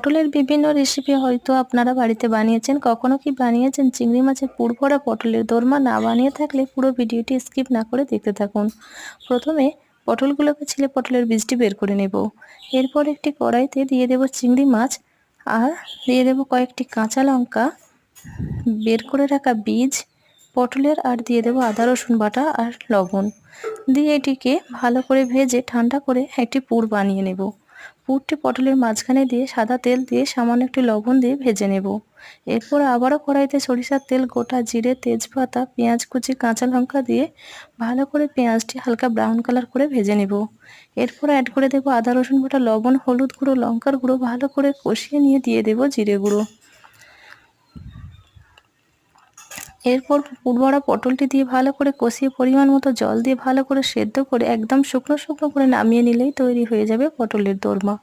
পটলের বিভিন্ন রেসিপি হয়তো আপনারা বাড়িতে বানিয়েছেন, কখনো কি বানিয়েছেন চিংড়ি মাছের পুর ভরা পটলের দোরমা? না বানিয়ে থাকলে পুরো ভিডিওটি স্কিপ না করে দেখতে থাকুন। প্রথমে পটলগুলোকে ছিলে পটলের বীজটি বের করে নেব। এরপর একটি কড়াইতে দিয়ে দেব চিংড়ি মাছ আর দিয়ে দেব কয়েকটি কাঁচা লঙ্কা, বের করে রাখা বীজ পটলের, আর দিয়ে দেব আদা রসুন বাটা আর লবণ দিয়ে এটিকে ভালো করে ভেজে ঠান্ডা করে একটি পুর বানিয়ে নেব। পুরটি পটলের মাঝখানে দিয়ে সাদা তেল দিয়ে সামান্য একটু লবণ দিয়ে ভেজে নেব। এরপর আবারও কড়াইতে সরিষার তেল, গোটা জিরে, তেজপাতা, পেঁয়াজ কুচি, কাঁচা লঙ্কা দিয়ে ভালো করে পেঁয়াজটি হালকা ব্রাউন কালার করে ভেজে নেব। এরপর অ্যাড করে দেব আদা রসুন বাটা, লবণ, হলুদ গুঁড়ো, লঙ্কার গুঁড়ো, ভালো করে কষিয়ে নিয়ে দিয়ে দেব জিরে গুঁড়ো। এরপর পুর ভরা পটলটি দিয়ে ভালো করে কষিয়ে পরিমাণ মতো জল দিয়ে ভালো করে সেদ্ধ করে একদম শুকনো শুকনো করে নামিয়ে নিলেই তৈরি হয়ে যাবে পটলের দোরমা।